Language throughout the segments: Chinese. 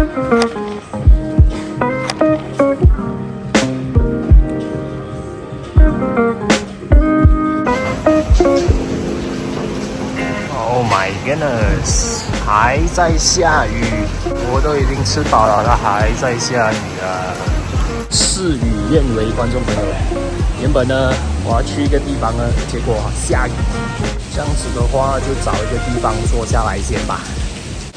Oh my goodness， 还在下雨，我都已经吃饱了，它还在下雨啊！事与愿违，观众朋友，原本呢我要去一个地方呢，结果下雨，这样子的话就找一个地方坐下来先吧。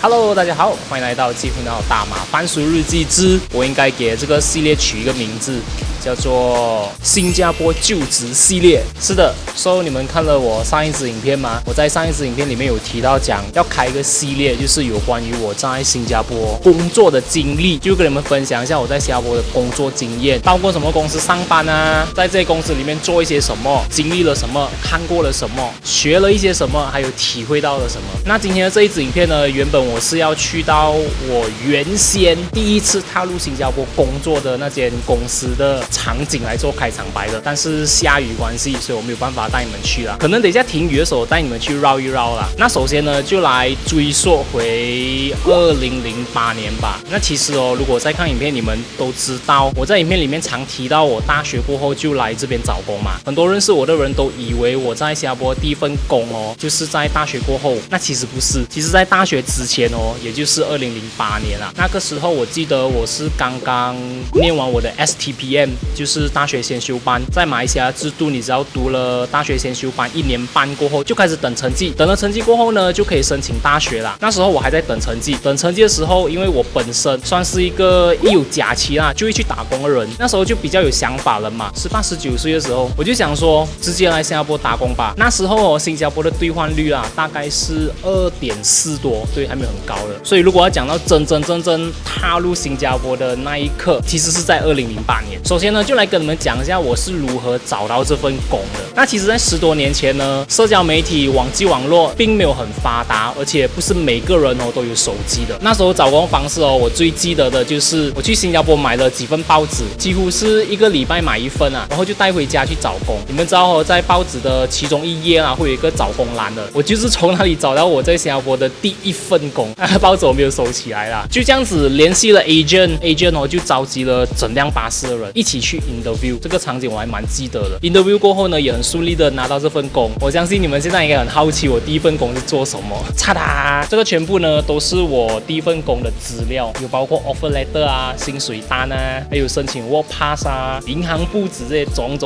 Hello， 大家好，欢迎来到季风的大马番薯日记之，我应该给这个系列取一个名字，叫做新加坡就职系列。是的，所以你们看了我上一支影片吗？我在上一支影片里面有提到讲要开一个系列，就是有关于我在新加坡工作的经历，就跟你们分享一下我在新加坡的工作经验，到过什么公司上班啊，在这些公司里面做一些什么，经历了什么，看过了什么，学了一些什么，还有体会到了什么。那今天的这一支影片呢，原本我是要去到我原先第一次踏入新加坡工作的那间公司的场景来做开场白的，但是下雨关系，所以我没有办法带你们去了。可能等一下停雨的时候带你们去绕一绕啦。那首先呢，就来追溯回2008年吧。那其实哦，如果在看影片，你们都知道我在影片里面常提到我大学过后就来这边找工嘛。很多认识我的人都以为我在新加坡第一份工哦，就是在大学过后。那其实不是，其实在大学之前哦，也就是2008年啊。那个时候我记得我是刚刚念完我的 STPM， 就是大学先修班。在马来西亚制度，你只要读了大学先修班1年半过后，就开始等成绩。等了成绩过后呢，就可以申请大学啦。那时候我还在等成绩，等成绩的时候，因为我本身算是一个一有假期啦就会去打工的人，那时候就比较有想法了嘛。18、19岁的时候，我就想说，直接来新加坡打工吧。那时候哦，新加坡的兑换率啊，大概是2.4多，对，还没有很高的。所以如果要讲到真正踏入新加坡的那一刻，其实是在2008年。首先呢，就来跟你们讲一下我是如何找到这份工的。那其实在10多年前呢，社交媒体、网际网络并没有很发达，而且不是每个人哦都有手机的。那时候找工方式哦，我最记得的就是我去新加坡买了几份报纸，几乎是一个礼拜买1份啊，然后就带回家去找工。你们知道哦，在报纸的其中一页啊，会有一个找工栏的，我就是从那里找到我在新加坡的第一份工。报纸我没有收起来啦，就这样子联系了 agent 哦，就召集了整辆巴士的人一起去 interview。这个场景我还蛮记得的。interview 过后呢，也很顺利的拿到这份工。我相信你们现在应该很好奇我第一份工是做什么。嚓哒，这个全部呢都是我第一份工的资料，有包括 offer letter 啊、薪水单啊，还有申请 work pass 啊、银行簿子这些种，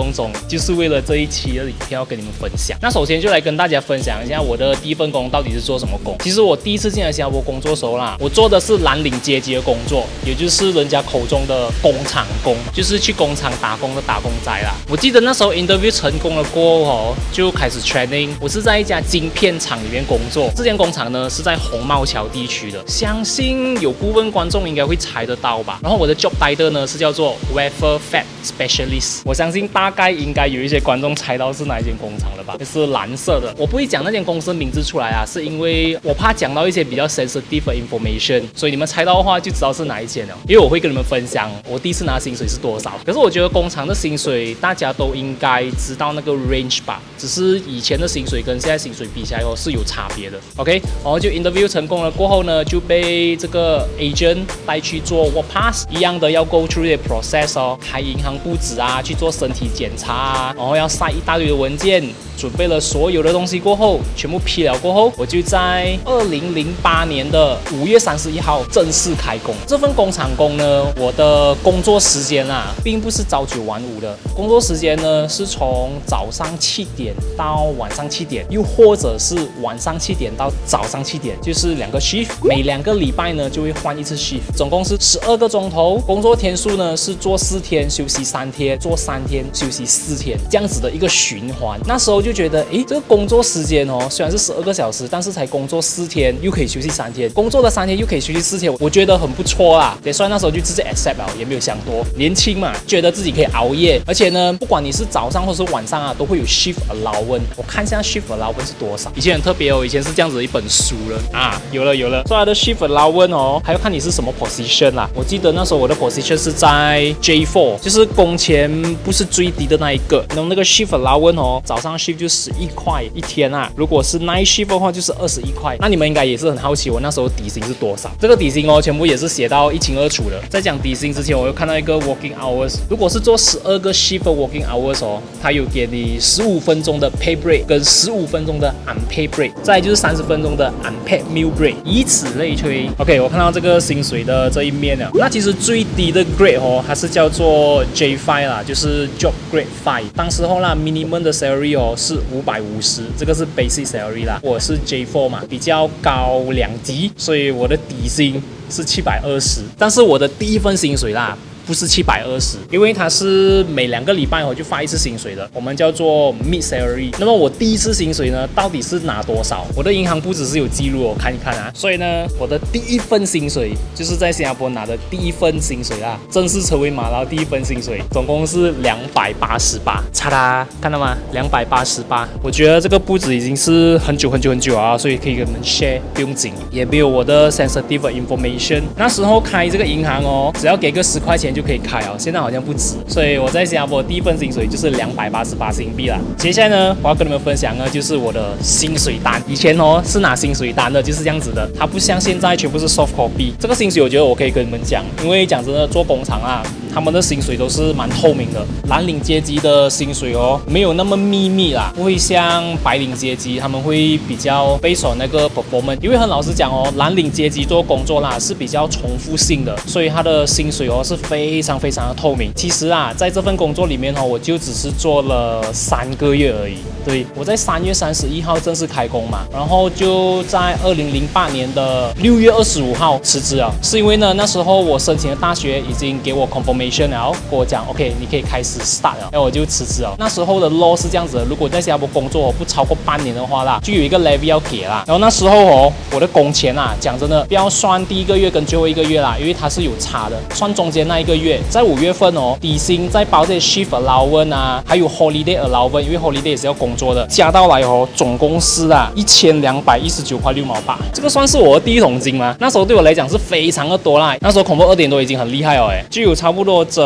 就是为了这一期的影片要跟你们分享。那首先就来跟大家分享一下我的第一份工到底是做什么工。其实我第一次进来新加坡工作的时候啦，我做的是蓝领阶级的工作，也就是人家口中的工厂工，就是去工厂打工的打工仔啦。我记得那时候 interview 成功了过后哦，就开始 training。我是在一家晶片厂里面工作，这间工厂呢是在红帽桥地区的，相信有部分观众应该会猜得到吧。然后我的 job title 呢是叫做 wafer fab specialist， 我相信大概应该有一些观众猜到是哪一间工厂了吧，就是蓝色的。我不会讲那间公司的名字出来啊，是因为我怕讲到一些比较 sensitive 的 information， 所以你们猜到的话就知道是哪一间了。因为我会跟你们分享我第一次拿薪水是多少。可是我觉得工厂的薪水大家都应该知道那个 range 吧，只是以前的薪水跟现在薪水比起来哦是有差别的。OK， 然后就 interview 成功了过后呢，就被这个 agent 带去做 work pass， 一样的要 go through the process 哦，开银行簿子啊，去做身体检查啊，然后要塞一大堆的文件，准备了所有的东西过后，全部批了过后，我就在2008年的5月31号正式开工。这份工厂工呢，我的工作时间啊，并不是朝9晚5的，工作时间呢是从早上7点到晚上7点，又或者是晚上7点到早上7点，就是2个 shift， 每2个礼拜呢就会换一次 shift， 总共是12个钟头，工作天数呢是做4天休息3天，做3天休息4天，这样子的一个循环。那时候就觉得，这个工作时间哦，虽然是12个小时，但是才工作4天，又可以休息3天，工作的3天又可以休息4天，我觉得很不错啦。也算那时候就直接 accept 了，也没有想多，年轻嘛，觉得自己可以熬夜，而且呢，不管你是早上或是晚上啊，都会有 shift allowance。我看一下 shift allowance 是多少，以前很特别哦，以前是这样子的一本书了啊，有了。所以它的 shift allowance 哦，还要看你是什么 position 啦。我记得那时候我的 position 是在 J4， 就是工钱不是最低的那一个。然后那个 shift allowance 哦，早上 shift 就11块一天啊，如果是 night shift 的话就是21块。那你们应该也是很好奇我那时候底薪是多少？这个底薪哦，全部也是写到一清二楚的。在讲底薪之前，我又看到一个 working hours， 如果是做12个 shift working hours 哦，它有给你15分钟的 pay break 跟15分钟的 unpaid break， 再来就是30分钟的 unpaid meal break， 以此类推。OK， 我看到这个薪水的这一面了。那其实最低的 grade 哦，它是叫做 J5 啦，就是 Job Grade 5。当时候啦 minimum 的 salary 哦是550，这个是 basic salary 啦。我是 J4 嘛，比较高2级，所以我的底薪是720。但是我的第一份薪水啦，不是720，因为它是每2个礼拜就发一次薪水的，我们叫做 mid salary。那么我第一次薪水呢，到底是拿多少？我的银行簿只是有记录，我看一看啊。所以呢，我的第一份薪水就是在新加坡拿的第一份薪水啦，正式成为马劳第一份薪水，总共是288，擦啦，看到吗？288。我觉得这个簿子已经是很久啊，所以可以跟你们 share， 不用紧，也没有我的 sensitive information。那时候开这个银行哦，只要给个10块钱就可以开哦，现在好像不止，所以我在新加坡第一份薪水就是288新币啦。接下来呢，我要跟你们分享呢，就是我的薪水单。以前哦是拿薪水单的，就是这样子的，它不像现在全部是 soft copy。这个薪水我觉得我可以跟你们讲，因为讲真的，做工厂啊，他们的薪水都是蛮透明的。蓝领阶级的薪水哦，没有那么秘密啦，不会像白领阶级他们会比较based on那个 performance。因为很老实讲哦，蓝领阶级做工作啦是比较重复性的，所以他的薪水哦是非常的透明。其实啊，在这份工作里面哦，我就只是做了3个月而已。对，我在3月31号正式开工嘛，然后就在2008年的6月25号辞职了。是因为呢，那时候我申请的大学已经给我 confirmation 了，跟我讲 OK， 你可以开始 start 了，然后我就辞职了。那时候的 law 是这样子的，如果在新加坡工作不超过半年的话啦，就有一个 levy 要给啦。然后那时候哦，我的工钱啊，讲真的，不要算第一个月跟最后一个月啦，因为它是有差的，算中间那一个月，在5月份哦，底薪再包这些 shift allowance 啊，还有 holiday allowance， 因为 holiday 也是要工作的，加到来哦，总共是啊1219块6毛8，这个算是我的第一桶金吗？那时候对我来讲是非常的多啦，那时候convert2点多已经很厉害了就有差不多整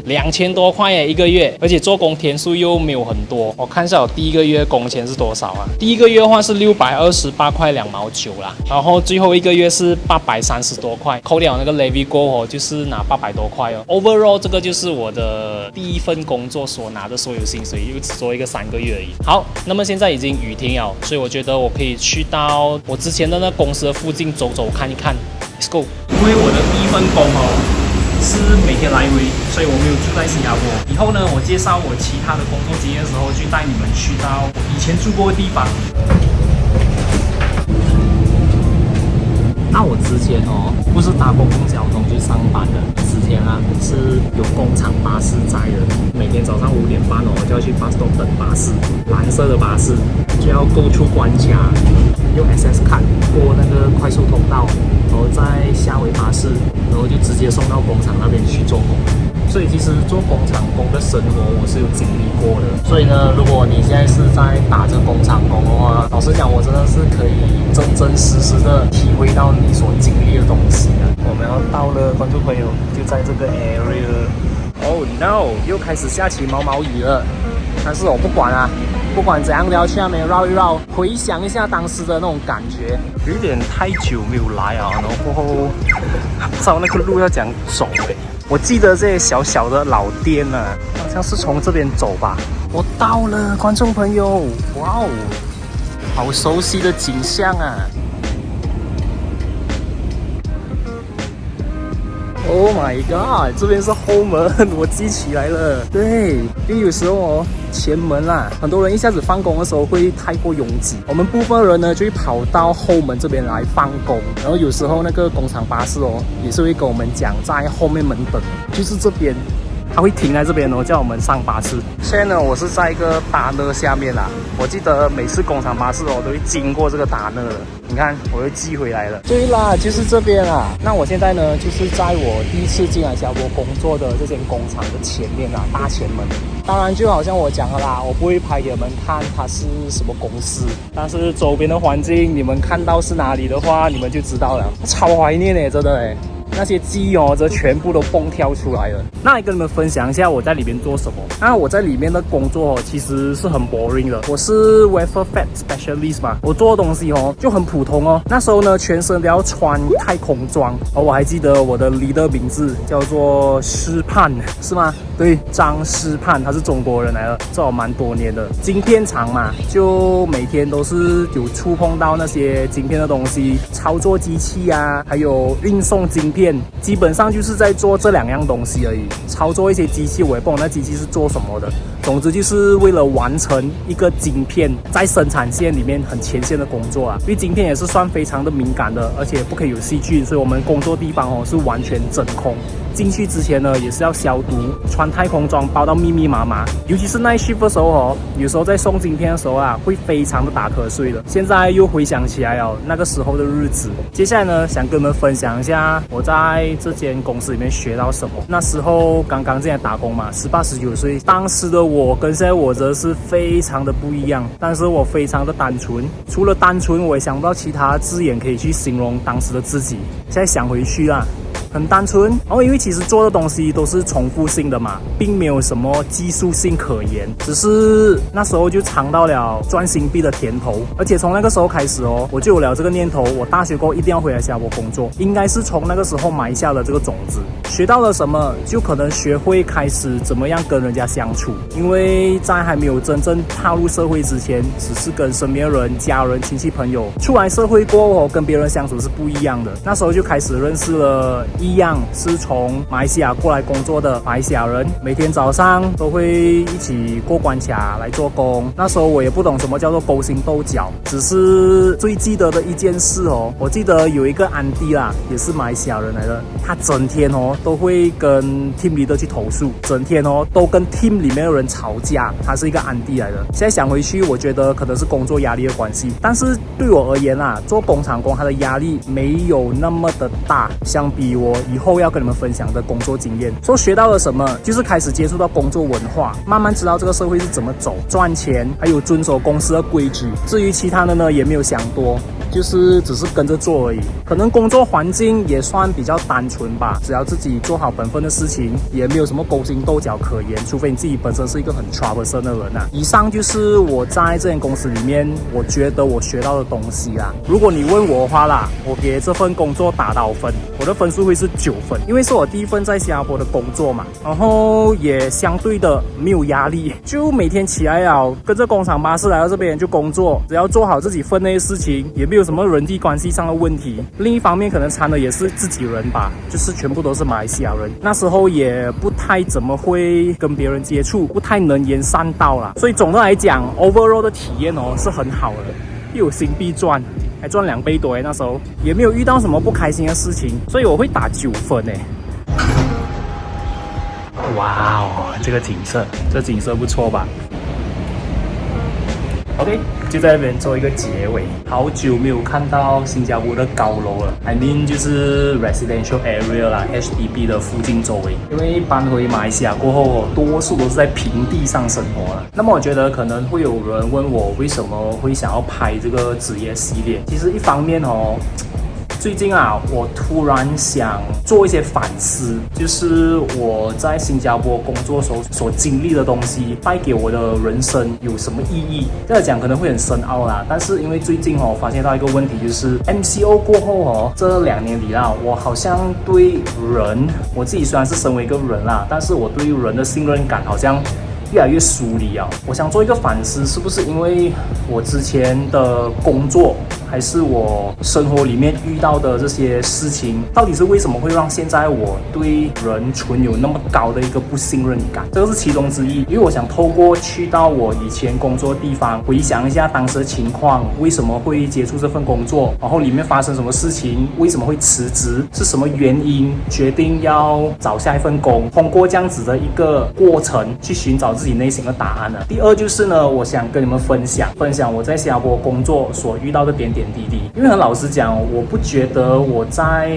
2000多块一个月，而且做工天数又没有很多。我看一下我第一个月工钱是多少啊？第一个月的话是628块2毛9啦，然后最后一个月是830多块，扣掉那个 levy 过后就是拿800多块哦。Overall 这个就是我的第一份工作所拿的所有薪水，又只做一个3个月而已。好，那么现在已经雨停了，所以我觉得我可以去到我之前的那公司的附近走走看一看。Let's go。因为我的第一份工是每天来回，所以我没有住在新加坡。以后呢，我介绍我其他的工作经验的时候，就带你们去到我以前住过的地方。那我之前不是搭公共交通去上班的，之前啊是有工厂巴士载的，每天早上5点半就要去巴士站等巴士，蓝色的巴士就要go through关卡，用 SS 卡过那个快速通道，然后再下回巴士，然后就直接送到工厂那边去做工。所以其实做工厂工的生活我是有经历过的。所以呢，如果你现在是在打着工厂工的话，老实讲，我真的是可以真实的体会到你所经历的东西的。我们要到了，观众朋友，就在这个 area。Oh no， 又开始下起毛毛雨了。但是我不管啊，不管怎样都要去那边绕一绕，回想一下当时的那种感觉。有点太久没有来啊，然后过后不知道那个路要怎样走我记得这些小小的老店啊，好像是从这边走吧。我到了，观众朋友，哇哦，好熟悉的景象啊！ Oh my god， 这边是后门，我记起来了。对，因为有时候前门啦，很多人一下子放工的时候会太过拥挤，我们部分人呢就会跑到后门这边来放工。然后有时候那个工厂巴士也是会跟我们讲在后面门等，就是这边。 他会停在这边叫我们上巴士。现在呢，我是在一个达讷下面啦。我记得每次工厂巴士都会经过这个达讷的。你看，我又寄回来了。对啦，就是这边啦。那我现在呢，就是在我第一次进来新加坡工作的这间工厂的前面啦，大前门。当然，就好像我讲的啦，我不会拍给你们看它是什么公司，但是周边的环境你们看到是哪里的话，你们就知道了。超怀念真的那些鸡哦，则全部都蹦跳出来了。那来跟你们分享一下我在里面做什么。那我在里面的工作其实是很 boring 的，我是 wafer fab specialist 嘛，我做的东西就很普通哦。那时候呢，全身都要穿太空装，我还记得我的 leader 名字叫做施盼，是吗？对，张施盼，他是中国人来的，做了蛮多年的。晶片厂嘛，就每天都是有触碰到那些晶片的东西，操作机器啊，还有运送晶片，基本上就是在做这2样东西而已。操作一些机器，我也不懂那机器是做什么的。总之就是为了完成一个晶片在生产线里面很前线的工作啊。因为晶片也是算非常的敏感的，而且不可以有细菌，所以我们工作地方是完全真空。进去之前呢，也是要消毒，穿太空装包到密密麻麻。尤其是night shift的时候有时候在送晶片的时候啊，会非常的打瞌睡的。现在又回想起来那个时候的日子。接下来呢，想跟你们分享一下我在这间公司里面学到什么。那时候刚刚进来打工嘛，18、19岁，当时的我跟现在我则是非常的不一样。但是我非常的单纯，除了单纯，我也想不到其他字眼可以去形容当时的自己。现在想回去啊，很单纯，因为其实做的东西都是重复性的嘛，并没有什么技术性可言，只是那时候就尝到了赚新币的甜头。而且从那个时候开始我就有了这个念头，我大学过后一定要回来新加坡工作，应该是从那个时候埋下了这个种子。学到了什么，就可能学会开始怎么样跟人家相处，因为在还没有真正踏入社会之前，只是跟身边人、家人、亲戚、朋友。出来社会过后，跟别人相处是不一样的。那时候就开始认识了一样是从马来西亚过来工作的马来西亚人，每天早上都会一起过关卡来做工。那时候我也不懂什么叫做勾心斗角，只是最记得的一件事我记得有一个安迪啦，也是马来西亚人来的，他整天都会跟 team leader 去投诉，整天都跟 team 里面的人吵架。他是一个安迪来的。现在想回去，我觉得可能是工作压力的关系，但是对我而言做工厂工，它的压力没有那么的大，相比我以后要跟你们分享的工作经验。说学到了什么，就是开始接触到工作文化，慢慢知道这个社会是怎么走，赚钱，还有遵守公司的规矩。至于其他的呢，也没有想多，就是只是跟着做而已。可能工作环境也算比较单纯吧，只要自己做好本分的事情，也没有什么勾心斗角可言，除非你自己本身是一个很 troublesome 的人以上就是我在这间公司里面我觉得我学到的东西啦。如果你问我的话啦，我给这份工作打到分，我的分数会是9分，因为是我第一份在新加坡的工作嘛，然后也相对的没有压力，就每天起来跟着工厂巴士来到这边就工作，只要做好自己分内的事情，也没有什么人际关系上的问题。另一方面可能掺的也是自己人吧，就是全部都是马来西亚人，那时候也不太怎么会跟别人接触，不太能言善道啦。所以总的来讲 overall 的体验是很好的，又有新币赚，还赚2倍多那时候也没有遇到什么不开心的事情，所以我会打9分哇哦，这个景色，这景色不错吧？OK， 就在那边做一个结尾。好久没有看到新加坡的高楼了 ，I mean 就是 residential area 啦 ，HDB 的附近周围。因为搬回马来西亚过后多数都是在平地上生活了。那么我觉得可能会有人问我为什么会想要拍这个职业系列。其实一方面最近我突然想做一些反思，就是我在新加坡工作时候所经历的东西带给我的人生有什么意义。这样讲可能会很深奥啦，但是因为最近发现到一个问题，就是 MCO 过后这2年里我好像对人，我自己虽然是身为一个人啦，但是我对人的信任感好像越来越疏离我想做一个反思，是不是因为我之前的工作，还是我生活里面遇到的这些事情，到底是为什么会让现在我对人存有那么高的一个不信任感？这个是其中之一。因为我想透过去到我以前工作的地方，回想一下当时的情况，为什么会接触这份工作，然后里面发生什么事情，为什么会辞职，是什么原因决定要找下一份工，通过这样子的一个过程去寻找自己内心的答案第二就是呢，我想跟你们分享我在新加坡工作所遇到的点点滴滴。因为很老实讲，我不觉得我在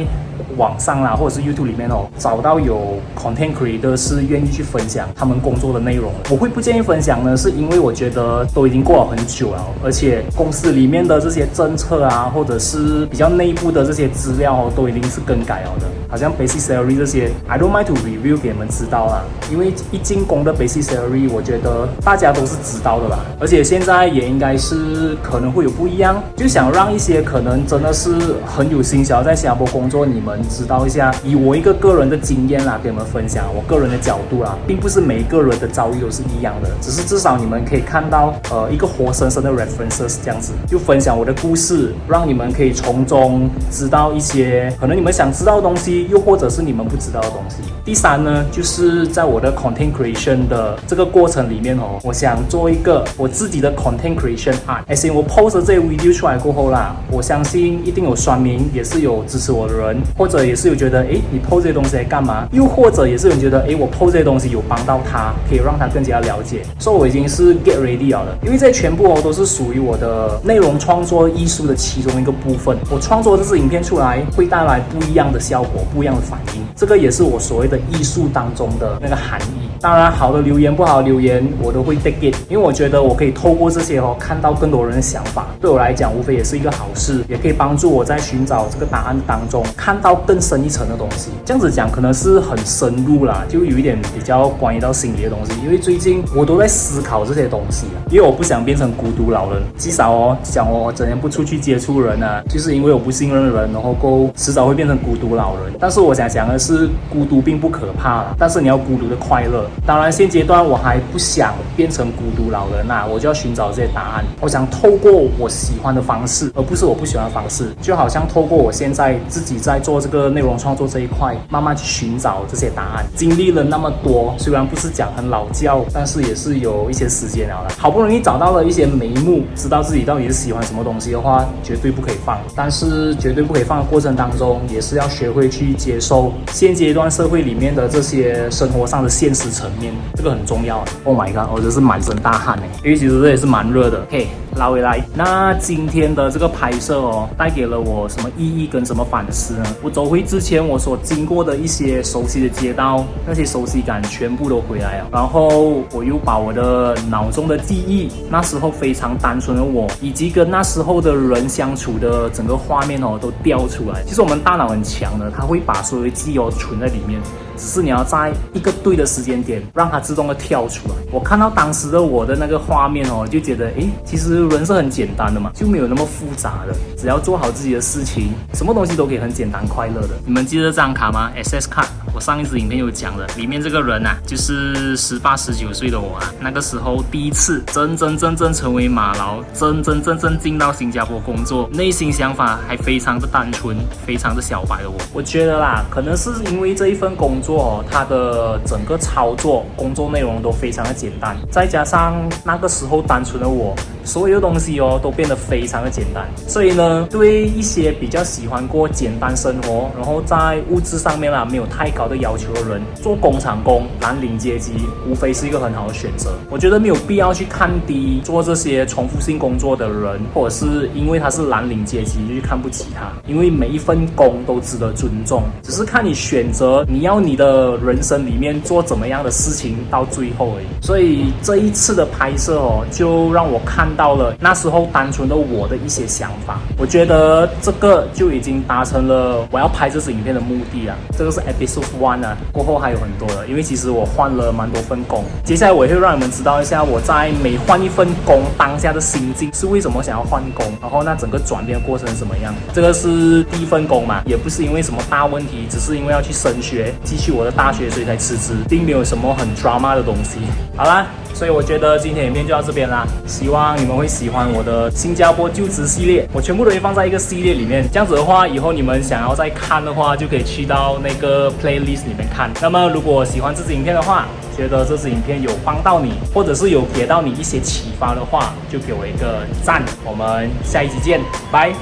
网上啦，或者是 YouTube 里面找到有 content creator 是愿意去分享他们工作的内容的。我会不建议分享呢，是因为我觉得都已经过了很久了，而且公司里面的这些政策啊，或者是比较内部的这些资料都已经是更改了的。好像 basic salary 这些 I don't mind to review 给你们知道啦，因为一进工的 basic salary 我觉得大家都是知道的啦，而且现在也应该是可能会有不一样，就想让一些可能真的是很有心想要在新加坡工作，你们知道一下，以我一个个人的经验啦，给你们分享我个人的角度啦，并不是每一个人的遭遇都是一样的，只是至少你们可以看到一个活生生的 references 这样子，就分享我的故事，让你们可以从中知道一些可能你们想知道的东西，又或者是你们不知道的东西。第三呢，就是在我的 content creation 的这个过程里面我想做一个我自己的 content creation art。我 post 这些 video 出来过后啦，我相信一定有酸民，也是有支持我的人，或者也是有觉得你 post 这些东西在干嘛，又或者也是有人觉得我 post 这些东西有帮到他，可以让他更加了解，所以我已经是 get ready 了的，因为这全部都是属于我的内容创作艺术的其中一个部分。我创作这支影片出来会带来不一样的效果，不一样的反应，这个也是我所谓的艺术当中的那个含义。当然好的留言不好的留言我都会 take it， 因为我觉得我可以透过这些看到更多人的想法，对我来讲无非也是一个好事，也可以帮助我在寻找这个答案当中看到更深一层的东西。这样子讲可能是很深入啦，就有一点比较关于到心理的东西，因为最近我都在思考这些东西因为我不想变成孤独老人，至少想我整天不出去接触人啊，就是因为我不信任人，然后迟早会变成孤独老人。但是我想讲的是，孤独并不可怕啦，但是你要孤独的快乐。当然现阶段我还不想变成孤独老人我就要寻找这些答案。我想透过我喜欢的方式，而不是我不喜欢的方式，就好像透过我现在自己在做这个内容创作这一块，慢慢去寻找这些答案。经历了那么多，虽然不是讲很老教，但是也是有一些时间了，好不容易找到了一些眉目，知道自己到底是喜欢什么东西的话，绝对不可以放。但是绝对不可以放的过程当中，也是要学会去接受现阶段社会里面的这些生活上的现实层面，这个很重要。Oh my god， 我真是满身大汗因为其实这也是蛮热的。OK， 拉回来，那今天的这个拍摄带给了我什么意义跟什么反思呢？我走回之前我所经过的一些熟悉的街道，那些熟悉感全部都回来了，然后我又把我的脑中的记忆，那时候非常单纯的我，以及跟那时候的人相处的整个画面都调出来。其实我们大脑很强的，它会把所有的记忆存在里面，只是你要在一个对的时间点让它自动的跳出来。我看到当时的我的那个画面就觉得其实人是很简单的嘛，就没有那么复杂的，只要做好自己的事情，什么东西都可以很简单快乐的。你们记得这张卡吗？ SS 卡，我上一支影片有讲的，里面这个人就是18、19岁的我那个时候第一次真正成为马劳，真正进到新加坡工作，内心想法还非常的单纯，非常的小白的我觉得啦，可能是因为这一份工作它的整个操作工作内容都非常的简单，再加上那个时候单纯的我，所有的东西都变得非常的简单，所以呢，对一些比较喜欢过简单生活，然后在物质上面没有太高的要求的人，做工厂工、蓝领阶级，无非是一个很好的选择。我觉得没有必要去看低做这些重复性工作的人，或者是因为他是蓝领阶级就去看不起他，因为每一份工都值得尊重，只是看你选择你要你的人生里面做怎么样的事情到最后而已。所以这一次的拍摄就让我看到了那时候单纯的我的一些想法，我觉得这个就已经达成了我要拍这支影片的目的了。这个是 episode 1过后还有很多的，因为其实我换了蛮多份工，接下来我也会让你们知道一下我在每换一份工当下的心境是为什么想要换工，然后那整个转变的过程是怎么样。这个是第一份工嘛，也不是因为什么大问题，只是因为要去升学，继续我的大学，所以才辞职，并没有什么很 drama 的东西。好啦，所以我觉得今天影片就到这边啦，希望你们会喜欢我的新加坡就职系列，我全部都会放在一个系列里面，这样子的话以后你们想要再看的话就可以去到那个 playlist 里面看。那么如果喜欢这支影片的话，觉得这支影片有帮到你，或者是有给到你一些启发的话，就给我一个赞。我们下一集见，拜。